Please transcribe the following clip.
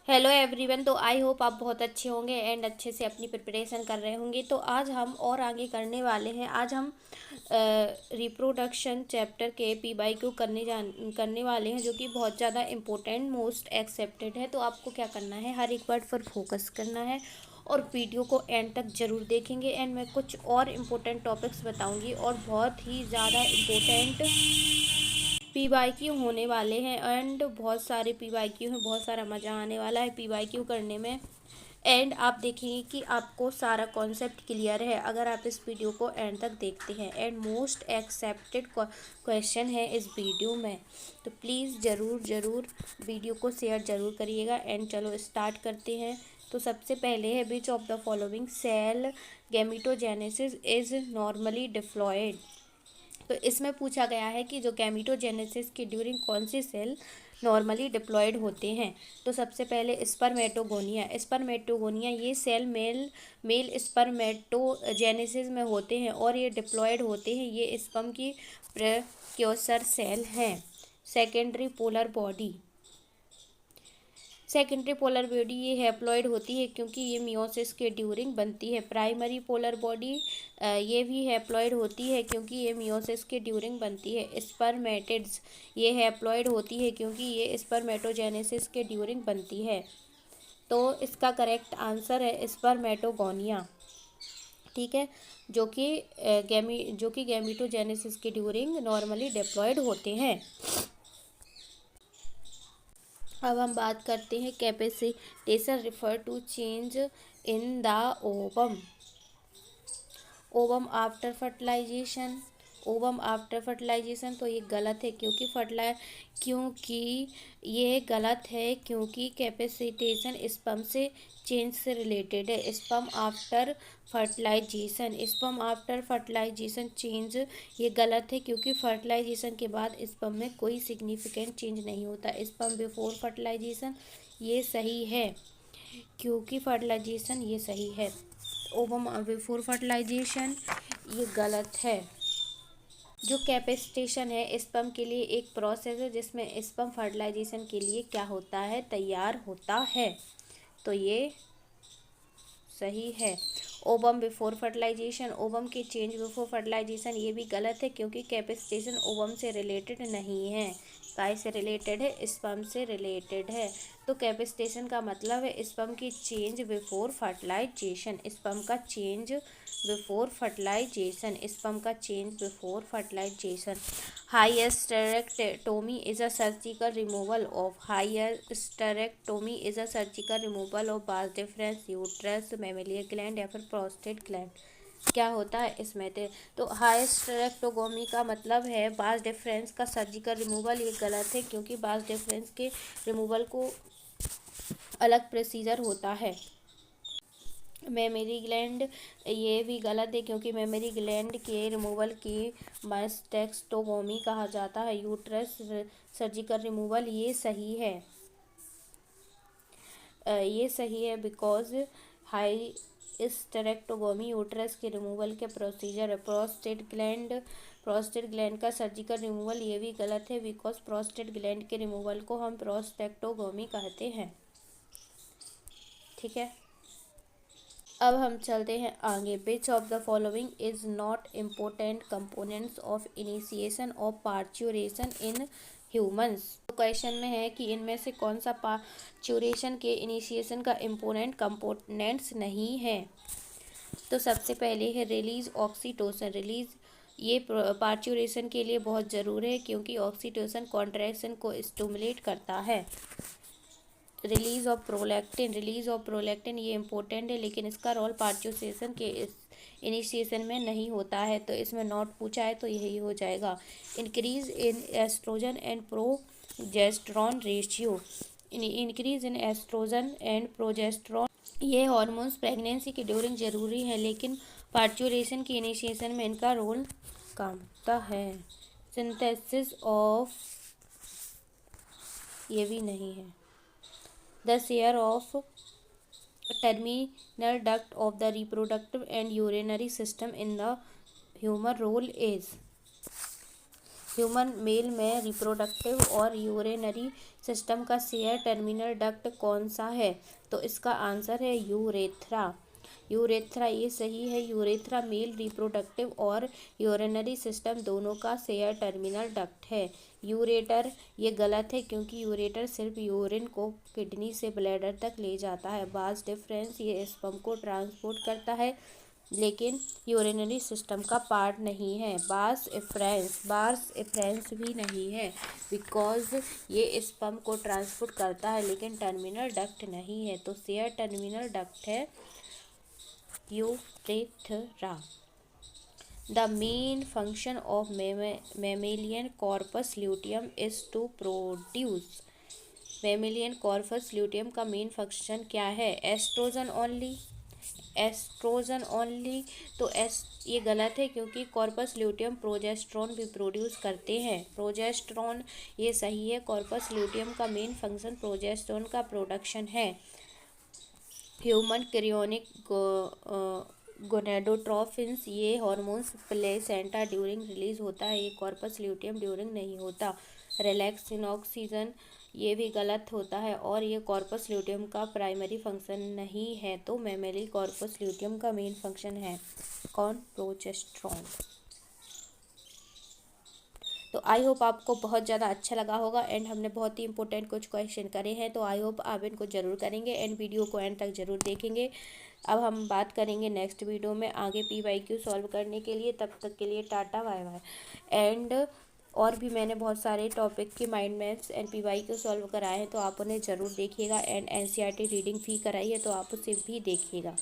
Hello everyone. तो I hope आप बहुत अच्छे होंगे एंड अच्छे से अपनी प्रिपरेशन कर रहे होंगे। तो आज हम और आगे करने वाले हैं। आज हम रिप्रोडक्शन चैप्टर के पी/क्यू करने वाले हैं, जो कि बहुत ज़्यादा इम्पोर्टेंट मोस्ट एक्सेप्टेड है। तो आपको क्या करना है, हर एक वर्ड पर फोकस करना है और वीडियो को एंड तक ज़रूर देखेंगे। एंड मैं कुछ और इम्पोर्टेंट टॉपिक्स बताऊंगी और बहुत ही ज़्यादा इम्पोर्टेंट पी/क्यू होने वाले हैं। एंड बहुत सारे पी/क्यू हैं, बहुत सारा मज़ा आने वाला है पी/क्यू करने में। एंड आप देखेंगे कि आपको सारा कॉन्सेप्ट क्लियर है अगर आप इस वीडियो को एंड तक देखते हैं। एंड मोस्ट एक्सेप्टेड क्वेश्चन है इस वीडियो में, तो प्लीज़ ज़रूर ज़रूर वीडियो को शेयर ज़रूर करिएगा। एंड चलो स्टार्ट करते हैं। तो सबसे पहले है, which of the following cell gametogenesis is normally diploid. तो इसमें पूछा गया है कि जो गैमीटोजेनेसिस के ड्यूरिंग कौन से सेल नॉर्मली डिप्लॉयड होते हैं। तो सबसे पहले स्पर्मेटोगोनिया ये सेल मेल स्पर्मेटोजेनेसिस में होते हैं और ये डिप्लॉयड होते हैं। ये स्पर्म की प्रीक्योर्सर सेल हैं। सेकेंडरी पोलर बॉडी ये हैप्लॉइड होती है क्योंकि ये मियोसिस के ड्यूरिंग बनती है। प्राइमरी पोलर बॉडी ये भी हैप्लॉइड होती है क्योंकि ये मियोसिस के ड्यूरिंग बनती है। स्पर्मेटिड्स ये हैप्लॉइड होती है क्योंकि ये स्पर्मेटोजेनेसिस के ड्यूरिंग बनती है। तो इसका करेक्ट आंसर है स्पर्मेटोगोनिया। ठीक है, जो कि गैमीटोजेनेसिस के ड्यूरिंग नॉर्मली डिप्लॉयड होते हैं। अब हम बात करते हैं capacitation refer to change in the ovum ovum after fertilisation. तो ये गलत है क्योंकि कैपेसिटेशन स्पर्म से चेंज से रिलेटेड है। स्पर्म आफ्टर फर्टिलाइजेशन चेंज ये गलत है क्योंकि फर्टिलाइजेशन के बाद स्पर्म में कोई सिग्निफिकेंट चेंज नहीं होता। स्पर्म बिफोर फर्टिलाइजेशन ये सही है क्योंकि फर्टिलाइजेशन ये सही है। ओवम बिफोर फर्टिलाइजेशन ये गलत है। जो कैपेसिटेशन है स्पर्म के लिए एक प्रोसेस है जिसमें स्पर्म फर्टिलाइजेशन के लिए क्या होता है, तैयार होता है। तो ये सही है। ओवम बिफोर फर्टिलाइजेशन, ओवम के चेंज बिफोर फर्टिलाइजेशन ये भी गलत है क्योंकि कैपेसिटेशन ओवम से रिलेटेड नहीं है। काय से रिलेटेड है, स्पर्म से रिलेटेड है। तो कैपेसिटेशन का मतलब है स्पर्म की चेंज बिफोर फर्टिलाइजेशन। स्पर्म का change before fertilisation. Hysterectomy is a surgical removal of vas deferens uterus, mammary gland या फिर प्रोस्टेट ग्लैंड। क्या होता है इसमें तो हाइस्टेरेक्टोमी का मतलब है बास डिफरेंस का सर्जिकल रिमूवल। ये गलत है क्योंकि बास डिफरेंस के रिमूवल को अलग प्रोसीजर होता है। मेमोरी ग्लैंड ये भी गलत है क्योंकि मेमोरी ग्लैंड के रिमूवल की मास्टेक्टोमी कहा जाता है। यूट्रस सर्जिकल रिमूवल ये सही है। बिकॉज हाइस्टेरेक्टोमी यूट्रस के रिमूवल के प्रोसीजर है। प्रोस्टेट ग्लैंड का सर्जिकल रिमूवल ये भी गलत है बिकॉज प्रोस्टेट ग्लैंड के रिमूवल को हम प्रोस्टेक्टोमी कहते हैं। ठीक है, अब हम चलते हैं आगे। विच of the following is not important components of initiation of parturition in humans. तो क्वेश्चन में है कि इनमें से कौन सा पार्चुरेशन के इनिशिएशन का इम्पोर्टेंट कंपोनेंट्स नहीं है। तो सबसे पहले है रिलीज ऑक्सीटोसिन। ये पार्चुरेशन के लिए बहुत ज़रूरी है क्योंकि ऑक्सीटोसिन कॉन्ट्रैक्शन को स्टिमुलेट करता है। रिलीज ऑफ प्रोलैक्टिन ये इम्पोर्टेंट है लेकिन इसका रोल पार्चुरेशन के इनिशिएशन में नहीं होता है। तो इसमें नॉट पूछा है तो यही हो जाएगा। Increase in oestrogen and progesterone ratio. Increase in oestrogen and progesterone ये हार्मोन्स प्रेगनेंसी के ड्यूरिंग जरूरी है लेकिन पार्चुरेशन के इनिशिएशन में इनका रोल कम होता है। सिंथेसिस ऑफ ये भी नहीं है। The share of terminal duct of the reproductive and urinary system in the human role is। Human male में रिप्रोडक्टिव और यूरिनरी सिस्टम का शेयर टर्मिनल डक्ट कौन सा है? तो इसका आंसर है यूरेथ्रा। यूरेथ्रा, ये सही है। यूरेथ्रा मेल रिप्रोडक्टिव और यूरिनरी सिस्टम दोनों का शेयर टर्मिनल डक्ट है। यूरेटर, ये गलत है क्योंकि यूरेटर सिर्फ यूरिन को किडनी से ब्लैडर तक ले जाता है। बास डिफरेंस, ये स्पर्म को ट्रांसपोर्ट करता है लेकिन यूरिनरी सिस्टम का पार्ट नहीं है। बास एफ्रेंस भी नहीं है बिकॉज ये स्पर्म को ट्रांसपोर्ट करता है लेकिन टर्मिनल डक्ट नहीं है। तो शेयर टर्मिनल डक्ट है urethra. The main function of mammalian corpus luteum is to produce। mammalian corpus luteum का मेन फंक्शन क्या है? Oestrogen only. तो ये गलत है क्योंकि कॉर्पस ल्यूटियम प्रोजेस्टेरोन भी प्रोड्यूस करते हैं। प्रोजेस्टेरोन, ये सही है। कॉर्पस ल्यूटियम का मेन फंक्शन प्रोजेस्टेरोन का प्रोडक्शन है। ह्यूमन क्रियोनिक गोनेडोट्रोफिन्स, ये हार्मोन्स प्लेसेंटा ड्यूरिंग रिलीज होता है। ये कॉर्पस ल्यूटियम ड्यूरिंग नहीं होता। रिलैक्स इन ऑक्सीजन, ये भी गलत होता है और ये कॉर्पस ल्यूटियम का प्राइमरी फंक्शन नहीं है। तो मैमेली कॉर्पस ल्यूटियम का मेन फंक्शन है कौन? प्रोजेस्टेरोन। तो आई होप आपको बहुत ज़्यादा अच्छा लगा होगा एंड हमने बहुत ही इंपॉर्टेंट कुछ क्वेश्चन करे हैं। तो आई होप आप इनको ज़रूर करेंगे एंड वीडियो को एंड तक ज़रूर देखेंगे। अब हम बात करेंगे नेक्स्ट वीडियो में आगे PYQ सॉल्व करने के लिए। तब तक के लिए टाटा बाय बाय। एंड और भी मैंने बहुत सारे टॉपिक के mind maps and PYQ solve कराए हैं तो आप उन्हें ज़रूर देखिएगा एंड NCERT रीडिंग भी कराई है तो आप उसे भी देखिएगा।